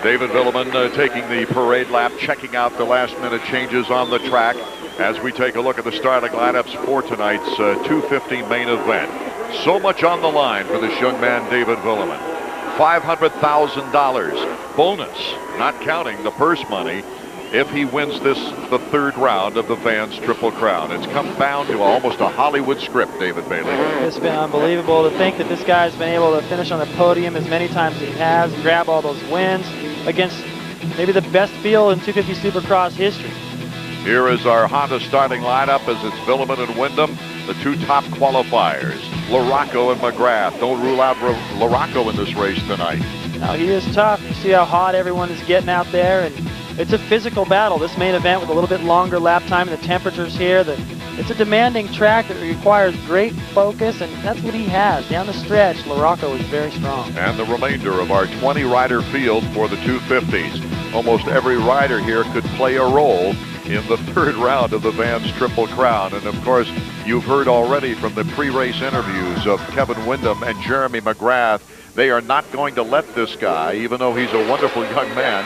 David Villeman taking the parade lap, checking out the last-minute changes on the track as we take a look at the starting lineups for tonight's 250 main event. So much on the line for this young man, David Villeman. $500,000 bonus, not counting the purse money, if he wins this, the third round of the Vans Triple Crown. It's come down to almost a Hollywood script, David Bailey. It's been unbelievable to think that this guy's been able to finish on the podium as many times as he has, grab all those wins against maybe the best field in 250 Supercross history. Here is our Honda starting lineup as it's Villeman and Wyndham, the two top qualifiers. LaRocco and McGrath. Don't rule out LaRocco in this race tonight. Now he is tough. You see how hot everyone is getting out there, and it's a physical battle. This main event with a little bit longer lap time and the temperatures here. It's a demanding track that requires great focus, and that's what he has. Down the stretch, LaRocco is very strong. And the remainder of our 20-rider field for the 250s. Almost every rider here could play a role in the third round of the Vans Triple Crown. And of course, you've heard already from the pre-race interviews of Kevin Wyndham and Jeremy McGrath, they are not going to let this guy, even though he's a wonderful young man,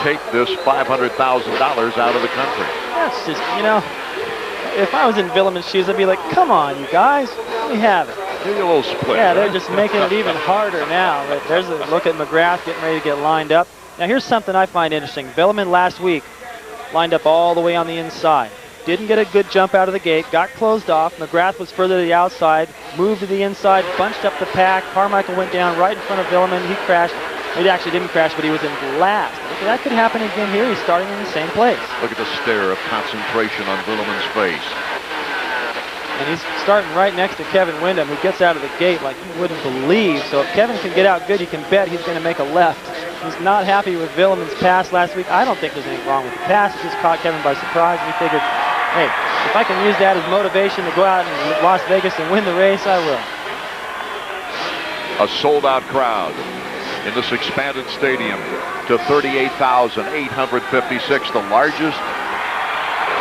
take this $500,000 out of the country. That's just, you know, if I was in Villeman's shoes, I'd be like, come on, you guys, let me have it. Give you a little split. Yeah, they're just making it even harder now. But there's a look at McGrath getting ready to get lined up. Now, here's something I find interesting. Villeman last week lined up all the way on the inside. Didn't get a good jump out of the gate, got closed off. McGrath was further to the outside, moved to the inside, bunched up the pack. Carmichael went down right in front of Villeman. He crashed. He actually didn't crash, but he was in last. That could happen again here. He's starting in the same place. Look at the stare of concentration on Villeman's face. And he's starting right next to Kevin Wyndham, who gets out of the gate like you wouldn't believe. So if Kevin can get out good, you can bet he's going to make a left. He's not happy with Villeman's pass last week. I don't think there's anything wrong with the pass. He just caught Kevin by surprise, and he figured, hey, if I can use that as motivation to go out in Las Vegas and win the race, I will. A sold-out crowd in this expanded stadium to 38,856, the largest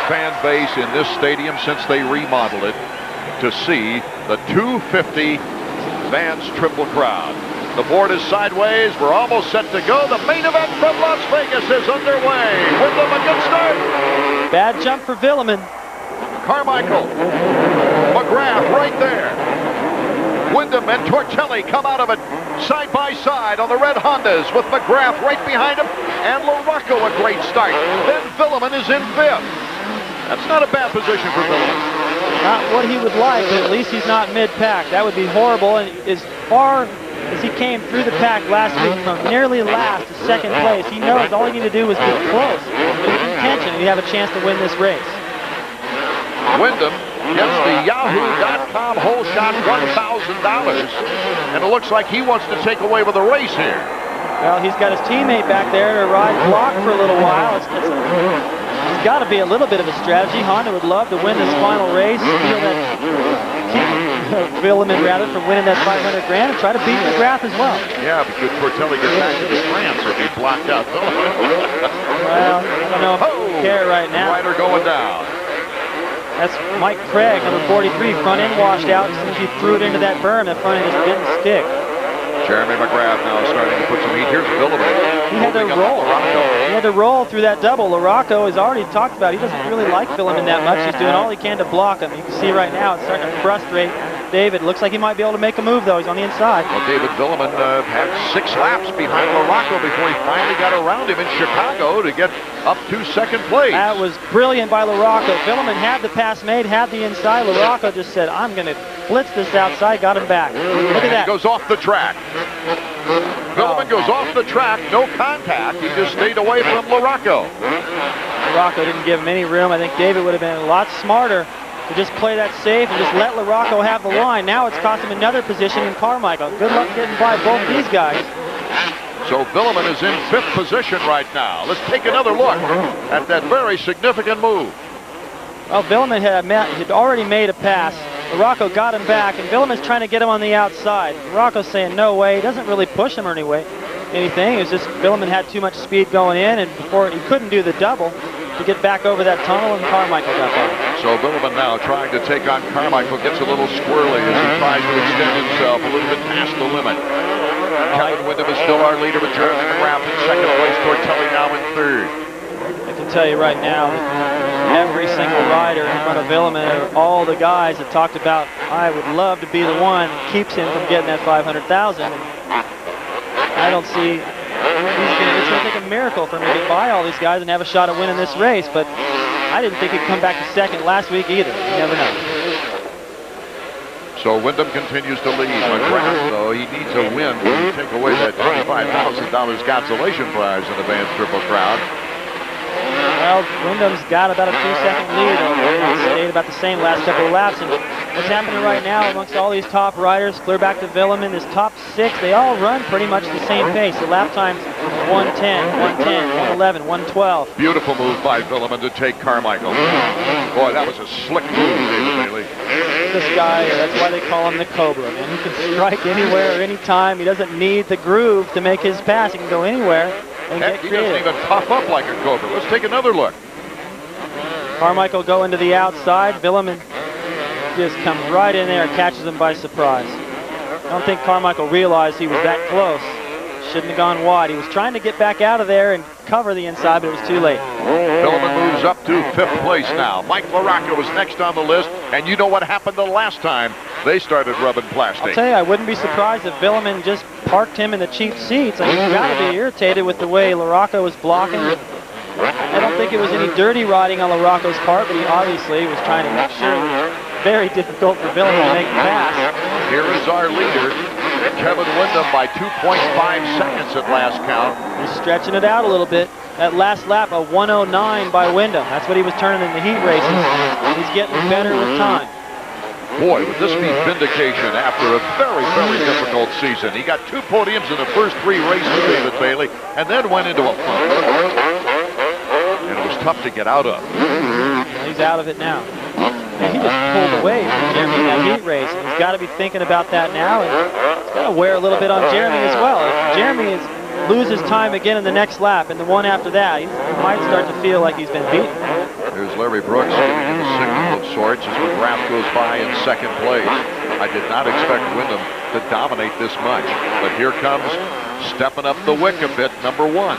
fan base in this stadium since they remodeled it, to see the 250 Vans Triple Crown. The board is sideways. We're almost set to go. The main event from Las Vegas is underway. Wyndham, a good start. Bad jump for Villeman. Carmichael, McGrath right there. Wyndham and Tortelli come out of it side by side on the red Hondas with McGrath right behind him, and LaRocco a great start. Then Villeman is in fifth. That's not a bad position for Villeman. Not what he would like, but at least he's not mid-pack. That would be horrible. And as far as he came through the pack last week from nearly last to second place, he knows all he needed to do was get close, keep contention, and he'd have a chance to win this race. Wyndham gets the Yahoo.com whole shot $1,000, and it looks like he wants to take away with the race here. Well, he's got his teammate back there to ride block for a little while. It's got to be a little bit of a strategy. Honda would love to win this final race, steal that, Villeman rather, from winning that $500 grand, and try to beat McGrath as well. Yeah, but could Tortelli get back to the France if he blocked out? Well, I don't know if I care right now. Rider going down. That's Mike Craig, number 43, front end washed out. As soon as he threw it into that berm, that front end just didn't stick. Jeremy McGrath now starting to put some heat. Here's Villeman. He had to roll. He had to roll through that double. LaRocco has already talked about, he doesn't really like Villeman that much. He's doing all he can to block him. You can see right now it's starting to frustrate David. Looks like he might be able to make a move, though. He's on the inside. Well, David Villeman had 6 laps behind LaRocco before he finally got around him in Chicago to get up to second place. That was brilliant by LaRocco. Villeman had the pass made, had the inside. LaRocco just said, I'm going to blitz this outside, got him back. Look at that. He goes off the track. Villeman goes off the track, no contact. He just stayed away from LaRocco. LaRocco didn't give him any room. I think David would have been a lot smarter to just play that safe and just let LaRocco have the line. Now it's cost him another position in Carmichael. Good luck getting by both these guys. So Villeman is in 5th position right now. Let's take another look at that very significant move. Well, Villeman had already made a pass. LaRocco got him back, and Villeman's trying to get him on the outside. LaRocco's saying no way. He doesn't really push him or anything. It was just Villeman had too much speed going in, and before he couldn't do the double to get back over that tunnel, and Carmichael got by. So Villeman now trying to take on Carmichael, gets a little squirrely as he tries to extend himself a little bit past the limit. Kevin Wyndham is still our leader with Jeremy McGrath in second place. Tortelli now in third. I can tell you right now that every single rider in front of Villemin, all the guys have talked about, I would love to be the one that keeps him from getting that 500,000. I don't see, it's going to take a miracle for him to get by all these guys and have a shot at winning this race, but I didn't think he'd come back to second last week either. You never know. So Wyndham continues to lead. McGrath, though, he needs a win to take away that $25,000 consolation prize in the Vans Triple Crown. Well, Wyndham's got about a 2-second lead. Stayed about the same last couple of laps. And what's happening right now amongst all these top riders, clear back to Villemin, this top 6, they all run pretty much the same pace. The lap times 110, 110, 111, 112. Beautiful move by Villemin to take Carmichael. Boy, that was a slick move, David Bailey. This guy, that's why they call him the Cobra, man. He can strike anywhere, anytime. He doesn't need the groove to make his pass. He can go anywhere and get He creative. doesn't even puff up like a Cobra. Let's take another look. Carmichael going to the outside. Villemin just comes right in there and catches him by surprise. I don't think Carmichael realized he was that close. Shouldn't have gone wide. He was trying to get back out of there and cover the inside, but it was too late. Villemin moves up to 5th place now. Mike LaRocca was next on the list, and you know what happened the last time they started rubbing plastic. I'll tell you, I wouldn't be surprised if Villemin just parked him in the cheap seats. I mean, he's got to be irritated with the way LaRocca was blocking. I don't think it was any dirty riding on LaRocca's part, but he obviously was trying to make sure it was very difficult for Villemin to make the pass. Here is our leader, Kevin Wyndham, by 2.5 seconds at last count. He's stretching it out a little bit. That last lap, a 109 by Wyndham. That's what he was turning in the heat races. He's getting better with time. Boy, would this be vindication after a very, very difficult season. He got 2 podiums in the first 3 races, David Bailey, and then went into a funk. And it was tough to get out of. Well, he's out of it now. And he just pulled away from Jeremy in that heat race. And he's got to be thinking about that now. And he's got to wear a little bit on Jeremy as well. If Jeremy loses time again in the next lap and the one after that, he might start to feel like he's been beaten. There's Larry Brooks giving him a signal of sorts as McGrath goes by in 2nd place. I did not expect Wyndham to dominate this much. But here comes, stepping up the wick a bit, number 1.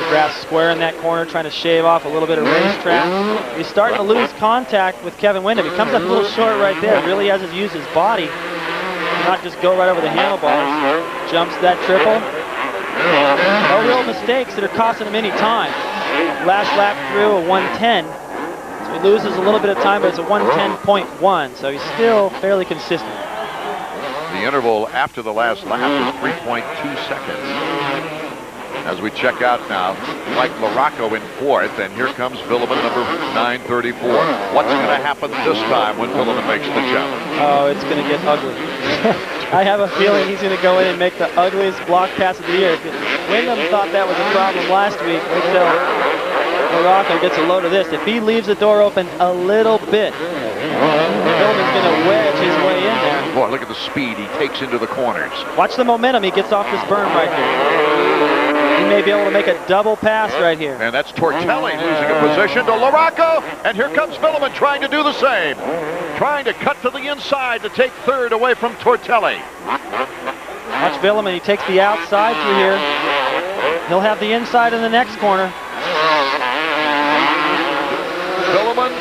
McGrath square in that corner, trying to shave off a little bit of racetrack. He's starting to lose contact with Kevin Wyndham. He comes up a little short right there. Really has to use his body, not just go right over the handlebars. Jumps that triple. No real mistakes that are costing him any time. Last lap through a 110. So he loses a little bit of time, but it's a 110.1. So he's still fairly consistent. The interval after the last lap was 3.2 seconds. As we check out now, Mike LaRocca in 4th, and here comes Villemin, number 934. What's going to happen this time when Villemin makes the jump? Oh, it's going to get ugly. I have a feeling he's going to go in and make the ugliest block pass of the year. Wyndham thought that was a problem last week. Wait till LaRocca gets a load of this. If he leaves the door open a little bit, Villemin's going to wedge his way in there. Boy, look at the speed he takes into the corners. Watch the momentum he gets off this berm right here. He may be able to make a double pass right here. And that's Tortelli losing a position to LaRocca. And here comes Villemin trying to do the same. Trying to cut to the inside to take 3rd away from Tortelli. Watch Villemin. He takes the outside through here. He'll have the inside in the next corner. Villemin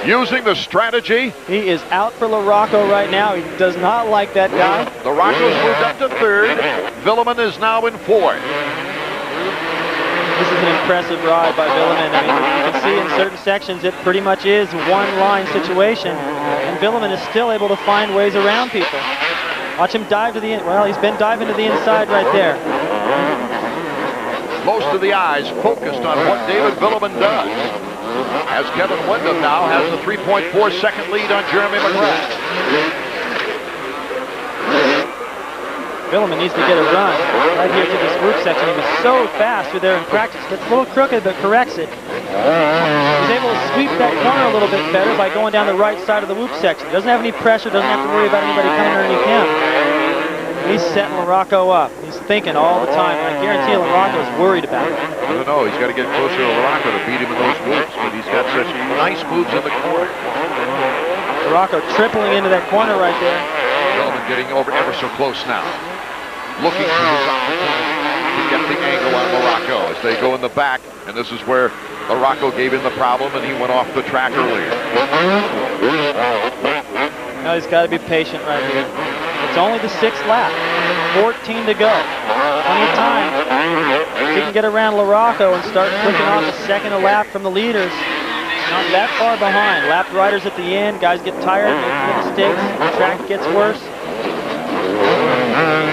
using the strategy. He is out for LaRocca right now. He does not like that guy. LaRocca's moved up to 3rd. Villemin is now in 4th. This is an impressive ride by Villemin. I mean, you can see in certain sections it pretty much is one-line situation, and Villemin is still able to find ways around people. Watch him dive to the end. Well, he's been diving to the inside right there. Most of the eyes focused on what David Villemin does, as Kevin Wyndham now has a 3.4 second lead on Jeremy McGrath. Villemin needs to get a run right here to this whoop section. He was so fast through there in practice. Gets a little crooked, but corrects it. He's able to sweep that corner a little bit better by going down the right side of the whoop section. Doesn't have any pressure, doesn't have to worry about anybody coming underneath him. He's setting LaRocca up. He's thinking all the time. I guarantee LaRocca is worried about it. I don't know. He's got to get closer to LaRocca to beat him in those whoops, but he's got such nice moves in the corner. LaRocca tripling into that corner right there. Billman getting over ever so close now. Looking for his opportunity to get the angle on Larocco as they go in the back. And this is where Larocco gave him the problem, and he went off the track earlier. Now he's got to be patient right here. It's only the 6th lap. 14 to go. Plenty of time. If he can get around Larocco and start clicking off a second a lap from the leaders, not that far behind. Lapped riders at the end. Guys get tired, make mistakes. The track gets worse.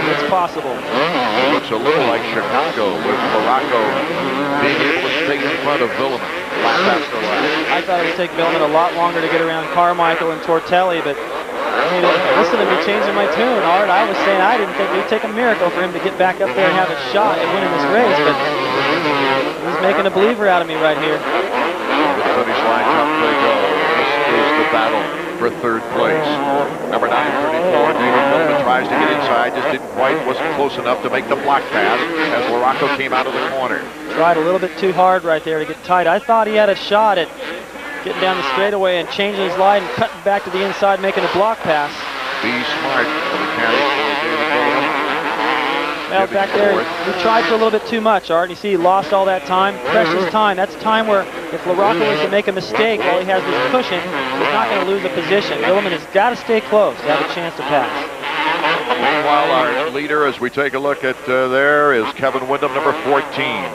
It's possible. It looks a little like Chicago with Larocco being able to stay in front of Villeman lap after lap. I thought it would take Villeman a lot longer to get around Carmichael and Tortelli, but listen to me changing my tune, Art. I was saying I didn't think it would take a miracle for him to get back up there and have a shot at winning this race, but he's making a believer out of me right here. The finish line, up they go. This is the battle for 3rd place. Number 934, David Villeman tries to get inside, just didn't quite, wasn't close enough to make the block pass as Larocco came out of the corner. Tried a little bit too hard right there to get tight. I thought he had a shot at getting down the straightaway and changing his line and cutting back to the inside, making a block pass. Be smart, the mechanic for David Villeman. Well, back there, he tried for a little bit too much, Art. You see, he lost all that time, precious time. That's time where if Larocco was to make a mistake while he has this cushion, he's not going to lose a position. Villeman has got to stay close to have a chance to pass. Meanwhile, our leader, as we take a look at there, is Kevin Windham, number 14.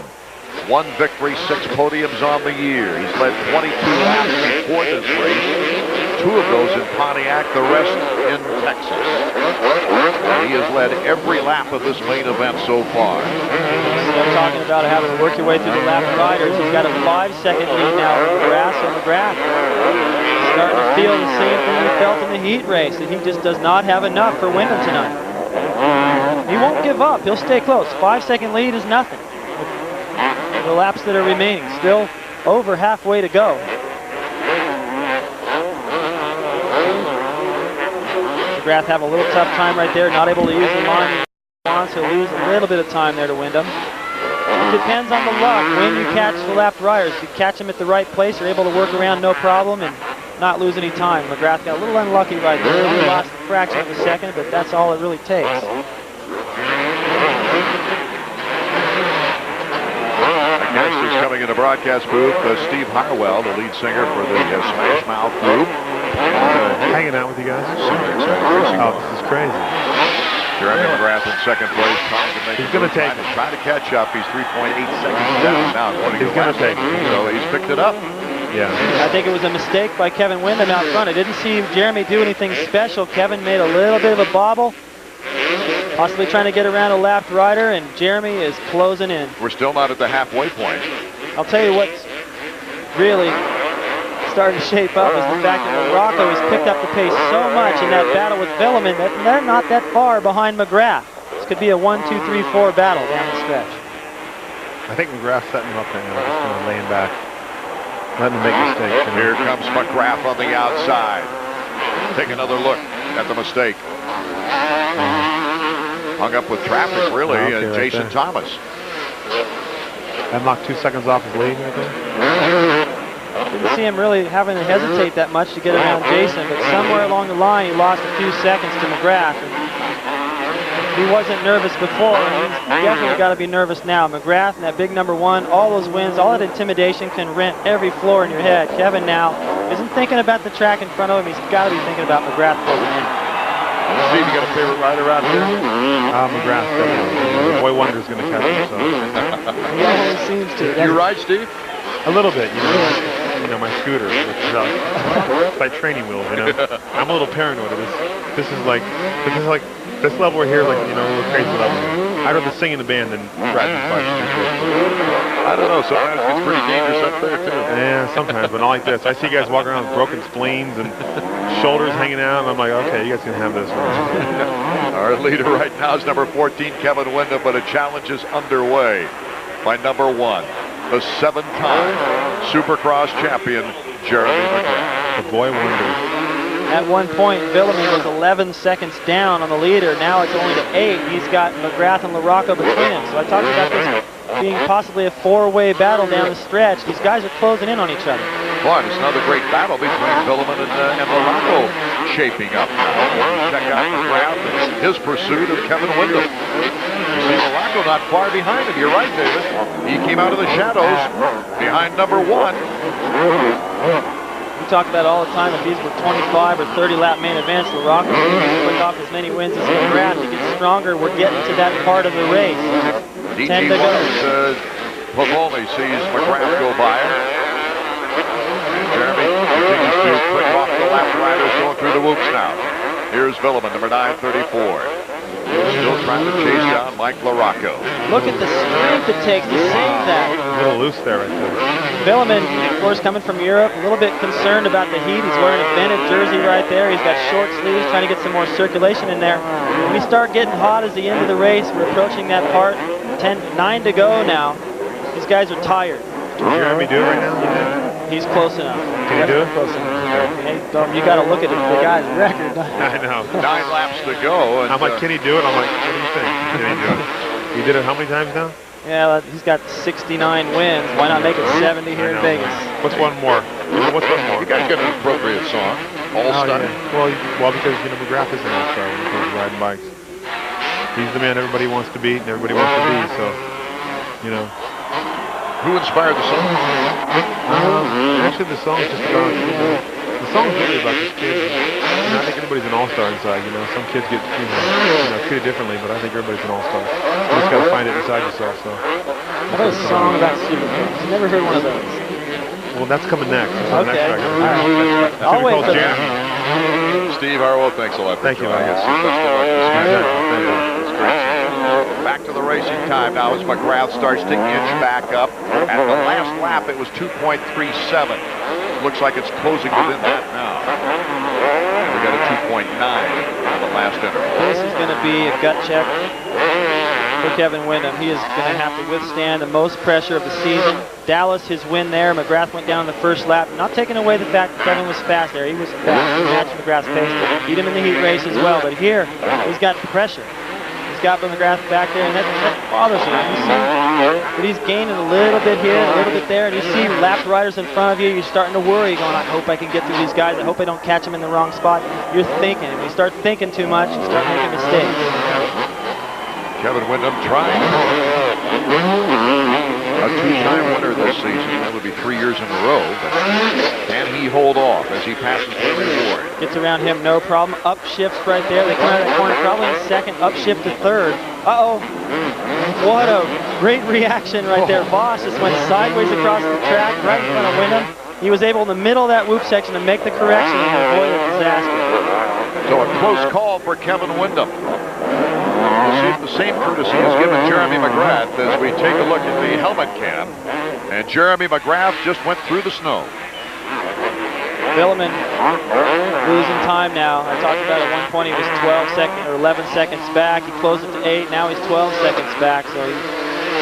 1 victory, 6 podiums on the year. He's led 22 laps before this race. 2 of those in Pontiac, the rest in Texas. And he has led every lap of this main event so far. I'm talking about having to work your way through the lap riders. He's got a 5-second lead now from McGrath. So McGrath starting to feel the same thing he felt in the heat race, that he just does not have enough for Windham tonight. He won't give up. He'll stay close. 5-second lead is nothing. The laps that are remaining, still over halfway to go. McGrath have a little tough time right there, not able to use the line he wants. He'll lose a little bit of time there to Windham. It depends on the luck when you catch the lap riders. If you catch them at the right place, you're able to work around no problem and not lose any time. McGrath got a little unlucky right there. He lost a fraction of a second, but that's all it really takes. Next is coming in the broadcast booth, Steve Harwell, the lead singer for the Smash Mouth group. Hanging out with you guys. Oh, this is crazy. Jeremy McGrath in 2nd place, trying to make. He's going to take it. Trying to catch up. He's 3.8 seconds down now. He's going to take it. So he's picked it up. Yeah. I think it was a mistake by Kevin Windham out front. I didn't see Jeremy do anything special. Kevin made a little bit of a bobble, possibly trying to get around a lapped rider, and Jeremy is closing in. We're still not at the halfway point. I'll tell you what's really starting to shape up is the fact that Larocco has picked up the pace so much in that battle with Villeman that they're not that far behind McGrath. This could be a 1, 2, 3, 4 battle down the stretch. I think McGrath's setting him up right now, just kind of laying back, letting him make mistakes. Here comes McGrath on the outside. Take another look at the mistake. Hung up with traffic, really, and right Jason Thomas. That knocked 2 seconds off his lead right there. Didn't see him really having to hesitate that much to get around Jason, but somewhere along the line he lost a few seconds to McGrath. And he wasn't nervous before, and he's definitely got to be nervous now. McGrath and that big number 1, all those wins, all that intimidation can rent every floor in your head. Kevin now isn't thinking about the track in front of him. He's got to be thinking about McGrath closing in. Steve, you got a favorite rider out here? McGrath, definitely. Boy Wonder's going to catch him. So. He always seems to. You ride, Steve? A little bit, you know, my scooter, which is it's like training wheels, you know. I'm a little paranoid of this. This is like this level we're here, like, you know, a little crazy level. I'd rather sing in the band than ride this bike. I don't know, sometimes it's pretty dangerous up there too. Yeah, sometimes, but not like this. I see guys walking around with broken spleens and shoulders hanging out, and I'm like, okay, you guys can have this. Our leader right now is number 14, Kevin Windham, but a challenge is underway by number 1. The 7-time Supercross champion, Jeremy McGrath. The boy wonder. At one point, Villeman was 11 seconds down on the leader. Now it's only to 8. He's got McGrath and Larocco between him. So I talked about this being possibly a 4-way battle down the stretch. These guys are closing in on each other. Boy, it's another great battle between Villeman and Larocco. shaping up now. Check out McGrath and his pursuit of Kevin Windham. You see Morocco not far behind him. You're right, David. He came out of the shadows behind number 1. We talk about it all the time. If these were 25 or 30 lap main events, Morocco would pick off as many wins as McGrath. He gets stronger. We're getting to that part of the race. DG Waters, Pavoli sees McGrath go by him. Jeremy continues to click off the lap riders going through the whoops now. Here's Villeman, number 934. Still trying to chase down Mike Larocco. Look at the strength it takes to save that. A little loose there, right there. Villeman, of course, coming from Europe, a little bit concerned about the heat. He's wearing a Bennett jersey right there. He's got short sleeves, trying to get some more circulation in there. When we start getting hot as the end of the race, we're approaching that part. 9 to go now. These guys are tired. Can Jeremy do it right now? He's close enough. Can he do it? Close enough. Hey, you got to look at the guy's record. I know. 9 laps to go. And I'm like, can he do it? I'm like, what do you think? Can he do it? He did it how many times now? Yeah, he's got 69 wins. Why not make it 70 here in Vegas? What's one more? What's one more? You guys get an appropriate song. All-Star. Yeah. Well, because, you know, McGrath is an all-star when he comes to riding bikes. He's the man everybody wants to beat and everybody wants to be, so, you know. Who inspired the song? Actually, the song's just about, you know, the song's really about this kid. You know, I think everybody's an all-star inside, you know. Some kids get, you know, treated differently, but I think everybody's an all-star. You just got to find it inside yourself, so. How about a song about Supercross? I've never heard one of those. Well, that's coming next. That's the next record. Right. I'll wait for that. Steve Harwell, thanks a lot for joining us. It's great. Back to the racing time now as McGrath starts to inch back up. At the last lap, it was 2.37. Looks like it's closing within that now. And we got a 2.9 on the last interval. This is going to be a gut check for Kevin Windham. He is going to have to withstand the most pressure of the season. Dallas, his win there. McGrath went down the first lap. Not taking away the fact that Kevin was fast there. He was fast. He matched McGrath's pace. Beat him in the heat race as well. But here, he's got pressure. He's got McGrath back there, and that bothers me. You see that he's gaining a little bit here, a little bit there, and you see lap riders in front of you. You're starting to worry, going, I hope I can get through these guys. I hope I don't catch them in the wrong spot. You're thinking. If you start thinking too much, you start making mistakes. Kevin Windham trying. A 2-time winner this season. That would be 3 years in a row. But can he hold off as he passes the reward? Gets around him, no problem. Upshifts right there. They come out of that corner probably in second. Upshift to third. Uh-oh. What a great reaction right there. Voss just went sideways across the track right in front of Windham. He was able in the middle of that whoop section to make the correction and avoid a disaster. So a close call for Kevin Windham. We'll see if the same courtesy is given Jeremy McGrath as we take a look at the helmet cam. And Jeremy McGrath just went through the snow. Villeman losing time now. I talked about at one point he was 11 seconds back. He closed it to 8. Now he's 12 seconds back. So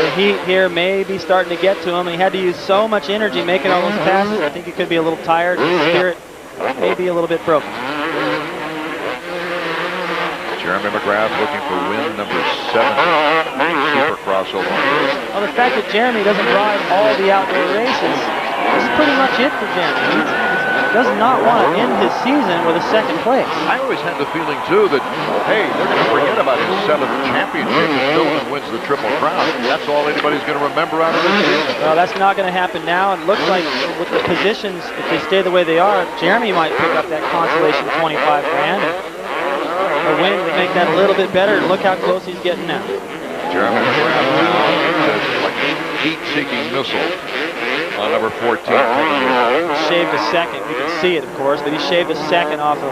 the heat here may be starting to get to him. He had to use so much energy making all those passes. I think he could be a little tired. His spirit may be a little bit broken. Jeremy McGrath looking for win number 7. Supercross Illinois. Well, the fact that Jeremy doesn't ride all the outdoor races is pretty much it for Jeremy. He does not want to end his season with a second place. I always had the feeling, too, that, hey, they're going to forget about his 7th championship if Philman wins the Triple Crown. That's all anybody's going to remember out of this season. Well, that's not going to happen now. It looks like with the positions, if they stay the way they are, Jeremy might pick up that consolation 25 grand. A win would make that a little bit better, and look how close he's getting now. Jeremy McGrath now like a heat-seeking missile on number 14. Shaved a second. We can see it, of course, but he shaved a second off of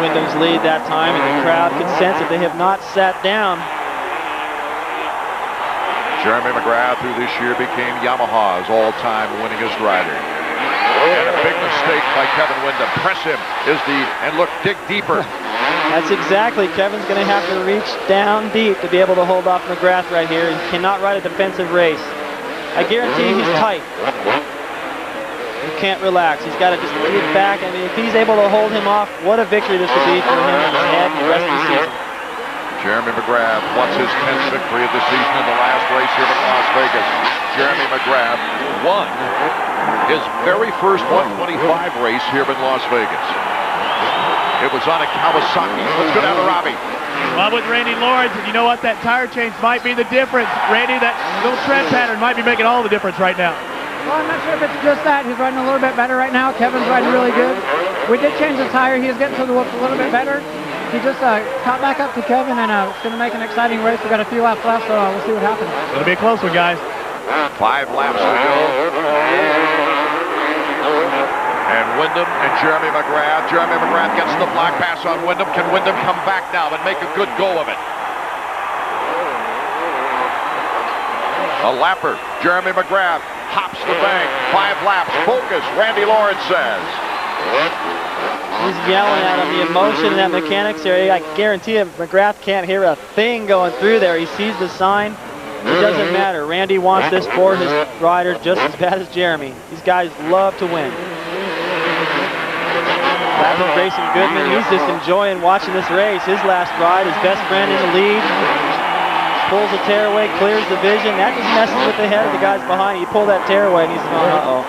Windham's lead that time, and the crowd could sense it. They have not sat down. Jeremy McGrath, who this year became Yamaha's all-time winningest rider. And a big mistake by Kevin Windham. Press him and look, dig deeper. That's exactly. Kevin's going to have to reach down deep to be able to hold off McGrath right here. He cannot ride a defensive race. I guarantee he's tight. He can't relax. He's got to just get back. I mean, if he's able to hold him off, what a victory this would be for him and his head and the rest of the season. Jeremy McGrath wants his 10th victory of the season in the last race here at Las Vegas. Jeremy McGrath won his very first 125 race here in Las Vegas. It was on a Kawasaki. Let's go down to Robbie. Well, with Randy Lawrence, and you know what? That tire change might be the difference. Randy, that little tread pattern might be making all the difference right now. Well, I'm not sure if it's just that. He's riding a little bit better right now. Kevin's riding really good. We did change the tire. He's getting to the whoops a little bit better. He just caught back up to Kevin, and it's going to make an exciting race. We've got a few laps left, so we'll see what happens. It'll be a close one, guys. 5 laps to go. And Wyndham and Jeremy McGrath. Jeremy McGrath gets the block pass on Wyndham. Can Wyndham come back now and make a good go of it? A lapper. Jeremy McGrath hops the bank. 5 laps. Focus, Randy Lawrence says. He's yelling at him, the emotion in that mechanics area. I guarantee you, McGrath can't hear a thing going through there. He sees the sign. It doesn't matter. Randy wants this for his rider just as bad as Jeremy. These guys love to win. Lapping Grayson Goodman, he's just enjoying watching this race. His last ride, his best friend in the lead. Pulls the tearaway, clears the vision. That just messes with the head of the guys behind. You pull that tearaway and he's going, uh-oh.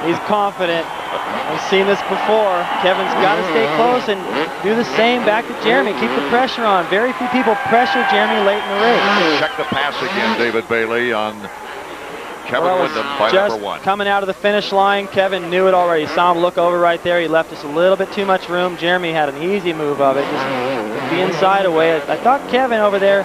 He's confident. I've seen this before. Kevin's got to stay close and do the same back to Jeremy. Keep the pressure on. Very few people pressure Jeremy late in the race. Check the pass again, David Bailey, on Kevin Wyndham by just number 1. Coming out of the finish line, Kevin knew it already. Saw him look over right there. He left us a little bit too much room. Jeremy had an easy move of it. Just the inside away. I thought Kevin over there,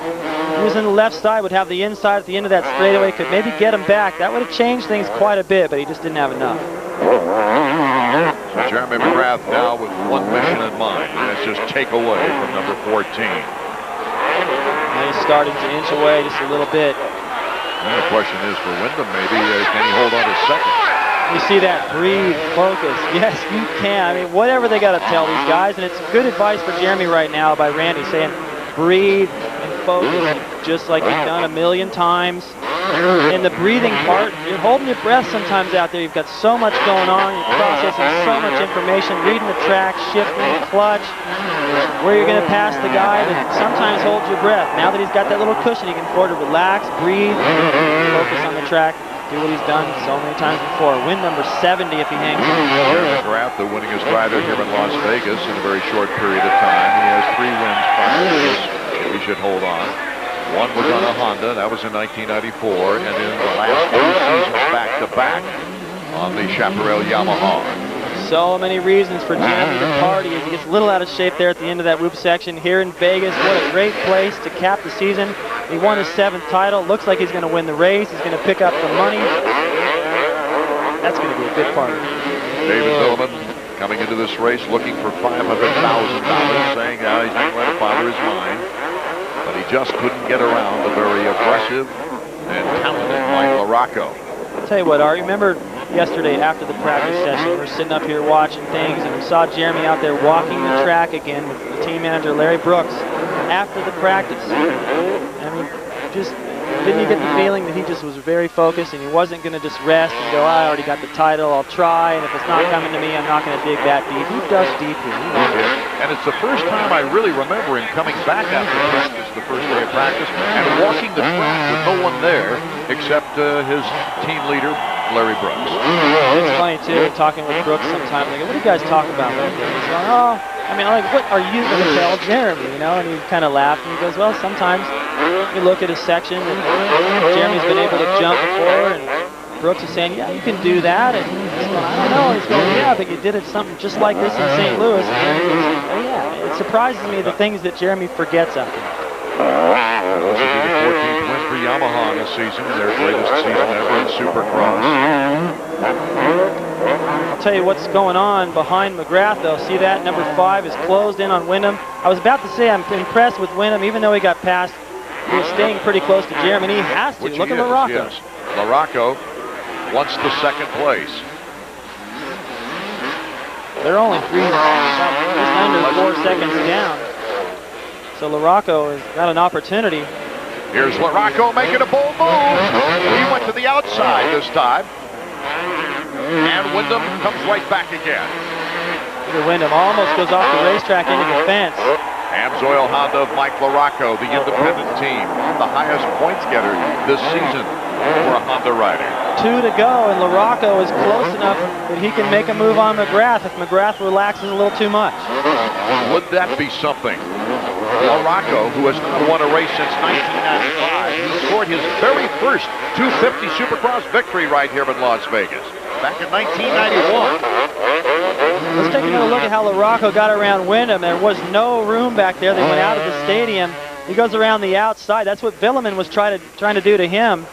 using the left side, would have the inside at the end of that straightaway, could maybe get him back. That would have changed things quite a bit, but he just didn't have enough. So Jeremy McGrath now with one mission in mind, and that's just take away from number 14. And he's starting to inch away just a little bit. And the question is for Wyndham, maybe, can he hold on to second? You see that breathe, focus. Yes, you can. I mean, whatever they got to tell these guys, and it's good advice for Jeremy right now by Randy, saying breathe and focus, just like you've done a million times. In the breathing part, you're holding your breath sometimes out there. You've got so much going on. You're processing so much information, reading the track, shifting, clutch, where you're going to pass the guy that sometimes holds your breath. Now that he's got that little cushion, he can afford to relax, breathe, focus on the track, do what he's done so many times before. Win number 70 if he hangs on. Jeremy McGrath, the winningest rider here in Las Vegas in a very short period of time. He has 3 wins prior to this. He should hold on. One was on a Honda, that was in 1994, and in the last 2 seasons back-to-back on the Chaparral Yamaha. So many reasons for Jeremy to party as he gets a little out of shape there at the end of that whoop section here in Vegas. What a great place to cap the season. He won his 7th title. Looks like he's going to win the race. He's going to pick up the money. That's going to be a good party. David Billman coming into this race looking for $500,000, saying he's not going to bother his mind. But he just couldn't get around a very aggressive and talented Mike LaRocco. I'll tell you what, Art, remember yesterday after the practice session, we were sitting up here watching things, and we saw Jeremy out there walking the track again with the team manager, Larry Brooks, after the practice. I mean, just didn't you get the feeling that he just was very focused and he wasn't going to just rest and go, I already got the title, I'll try, and if it's not coming to me, I'm not going to dig that deep. He does deep here. And it's the first time I really remember him coming back after practice, the first day of practice, and walking the track with no one there except his team leader, Larry Brooks. It's funny, too, talking with Brooks sometimes. Like, what do you guys talk about? He's going, oh, I mean, like, what are you going to tell Jeremy, you know? And he kind of laughed, and he goes, well, sometimes you look at a section that Jeremy's been able to jump before, and Brooks is saying, yeah, you can do that. And he's going, I don't know. He's going, yeah, but you did it something just like this in St. Louis. And Jeremy goes, oh, yeah. It surprises me the things that Jeremy forgets out there. This will be the 14th win for Yamaha this season, their greatest season ever in Supercross. I'll tell you what's going on behind McGrath, though. See that? Number 5 is closed in on Wyndham. I was about to say I'm impressed with Wyndham, even though he got passed. He was staying pretty close to Jeremy, and he has to. Look at LaRocco. Yes. LaRocco wants the 2nd place. They're only just under 4 seconds down. So LaRocco has got an opportunity. Here's LaRocco making a bold move. He went to the outside this time. And Wyndham comes right back again. Wyndham almost goes off the racetrack into the fence. Amsoil Honda of Mike LaRocco, the independent team, the highest points getter this season for a Honda rider. 2 to go, and LaRocco is close enough that he can make a move on McGrath if McGrath relaxes a little too much. Would that be something? LaRocco, who has not won a race since 1995, he scored his very first 250 Supercross victory right here in Las Vegas, back in 1991. Let's take another look at how LaRocco got around Wyndham. There was no room back there. They went out of the stadium. He goes around the outside. That's what Villeman was trying to do to him.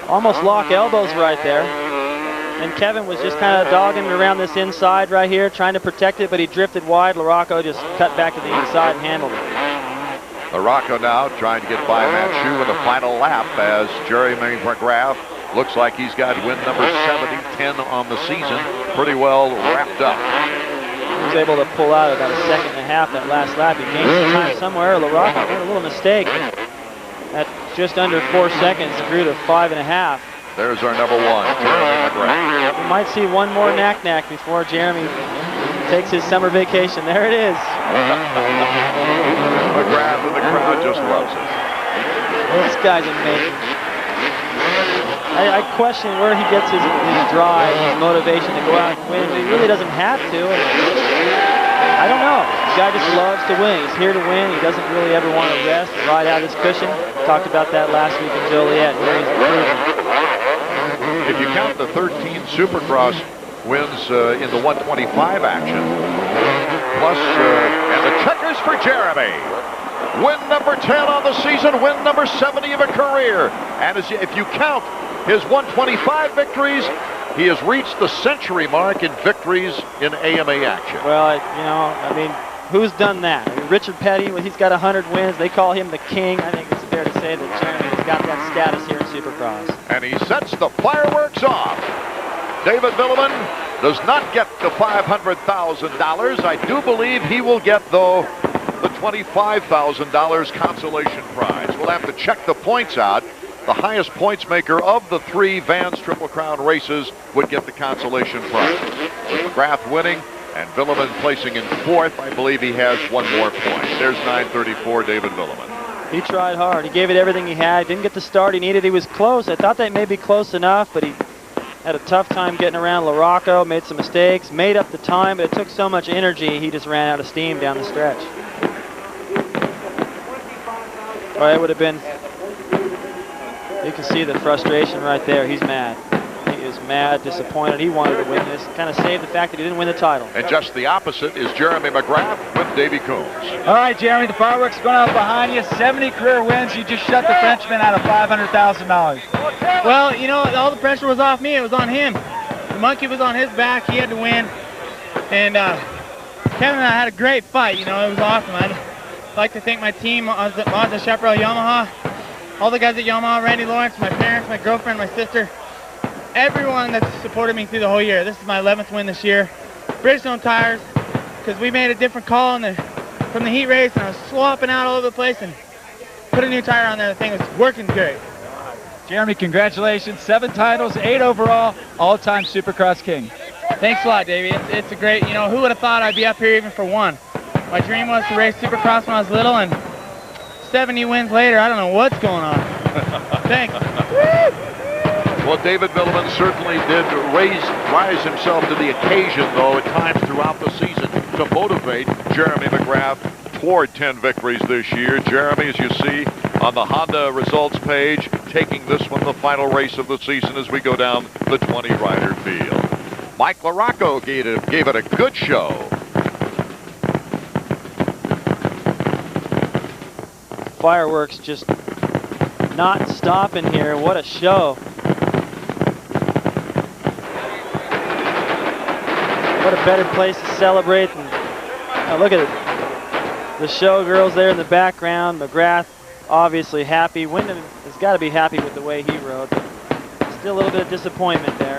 Almost lock elbows right there. And Kevin was just kind of dogging around this inside right here, trying to protect it, but he drifted wide. LaRocco just cut back to the inside and handled it. LaRocco now trying to get by Matt Shue in the final lap as Jeremy McGrath looks like he's got win number 70, 10 on the season, pretty well wrapped up. He was able to pull out about a second and a half that last lap. He gained some time somewhere. LaRocco made a little mistake. At just under 4 seconds, grew to 5.5. There's our number 1, Jeremy McGrath. We might see one more knack-knack before Jeremy takes his summer vacation. There it is. McGrath and the crowd just loves it. This guy's amazing. I question where he gets his drive, his motivation to go out and win. He really doesn't have to. I don't know. The guy just loves to win. He's here to win. He doesn't really ever want to rest, ride out his cushion. Talked about that last week in Joliet. Where he's improving. If you count the 13 Supercross wins in the 125 action, plus and the checkers for Jeremy. Win number 10 on the season, win number 70 of a career. And if you count his 125 victories, he has reached the century mark in victories in AMA action. Well, I mean, who's done that? I mean, Richard Petty, he's got 100 wins. They call him the king. I think it's fair to say that Jeremy has got that status here in Supercross. And he sets the fireworks off. David Villeman does not get the $500,000. I do believe he will get, though, the $25,000 consolation prize. We'll have to check the points out. The highest points maker of the 3 Vans Triple Crown races would get the consolation prize. With McGrath winning and Villeman placing in 4th, I believe he has 1 more point. There's 934, David Villeman. He tried hard. He gave it everything he had. Didn't get the start he needed. He was close. I thought that may be close enough, but he had a tough time getting around LaRocco, made some mistakes, made up the time, but it took so much energy, he just ran out of steam down the stretch. Well, it would have been, you can see the frustration right there. He's mad. He is mad, disappointed. He wanted to win this. Kind of saved the fact that he didn't win the title. And just the opposite is Jeremy McGrath with Davey Coombs. All right, Jeremy, the fireworks going off behind you. 70 career wins. You just shut the Frenchman out of $500,000. Well, all the pressure was off me. It was on him. The monkey was on his back. He had to win. And Kevin and I had a great fight. It was awesome. I'd like to thank my team, Mazda, Chaparral, Yamaha, all the guys at Yamaha, Randy Lawrence, my parents, my girlfriend, my sister, everyone that's supported me through the whole year. This is my 11th win this year. Bridgestone tires, because we made a different call from the heat race, and I was swapping out all over the place and put a new tire on there. The thing was working great. Jeremy, congratulations. 7 titles, 8 overall, all-time Supercross king. Thanks a lot, Davey. It's a great, who would have thought I'd be up here even for 1? My dream was to race Supercross when I was little, and 70 wins later, I don't know what's going on. Thanks. Well, David Villeman certainly did rise himself to the occasion, though, at times throughout the season to motivate Jeremy McGrath toward 10 victories this year. Jeremy, as you see on the Honda results page, taking this one the final race of the season as we go down the 20-rider field. Mike LaRocco gave it a good show. Fireworks just not stopping here. What a show. What a better place to celebrate. And, look at it. The showgirls there in the background. McGrath obviously happy. Wyndham has got to be happy with the way he rode. But still a little bit of disappointment there.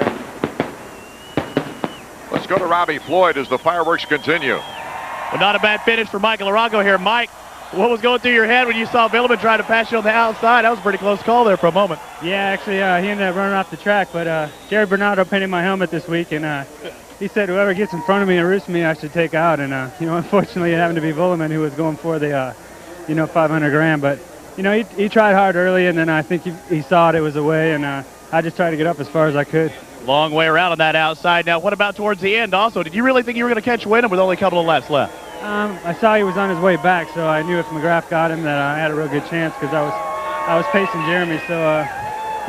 Let's go to Robbie Floyd as the fireworks continue. Well, not a bad finish for Michael LaRocco here. Mike, what was going through your head when you saw Villeman try to pass you on the outside? That was a pretty close call there for a moment. Yeah, actually, he ended up running off the track, but Jerry Bernardo painted my helmet this week, and he said whoever gets in front of me and roosts me, I should take out. And, you know, unfortunately it happened to be Villeman who was going for the, you know, 500 grand. But, you know, he tried hard early, and then I think he saw it was away, and I just tried to get up as far as I could. Long way around on that outside. Now, what about towards the end also? Did you really think you were going to catch Wyndham with only a couple of laps left? I saw he was on his way back, so I knew if McGrath got him that I had a real good chance because I was pacing Jeremy. So,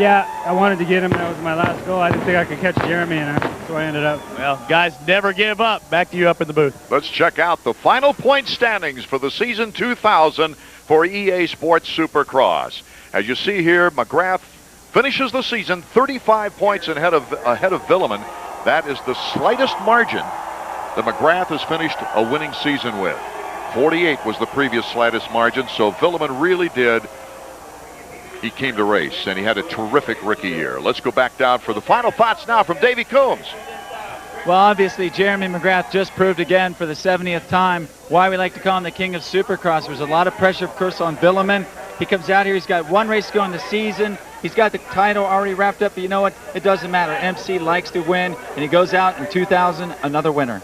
yeah, I wanted to get him. That was my last goal. I didn't think I could catch Jeremy, and that's where I ended up. Well, guys, never give up. Back to you up in the booth. Let's check out the final point standings for the season 2000 for EA Sports Supercross. As you see here, McGrath finishes the season 35 points ahead of Villeman. That is the slightest margin that McGrath has finished a winning season with. 48 was the previous slightest margin, so Villeman really did. He came to race, and he had a terrific rookie year. Let's go back down for the final thoughts now from Davey Coombs. Well, obviously, Jeremy McGrath just proved again for the 70th time why we like to call him the king of Supercross. There's a lot of pressure, of course, on Villeman. He comes out here, he's got one race to go in the season. He's got the title already wrapped up, but you know what? It doesn't matter. MC likes to win, and he goes out in 2000, another winner.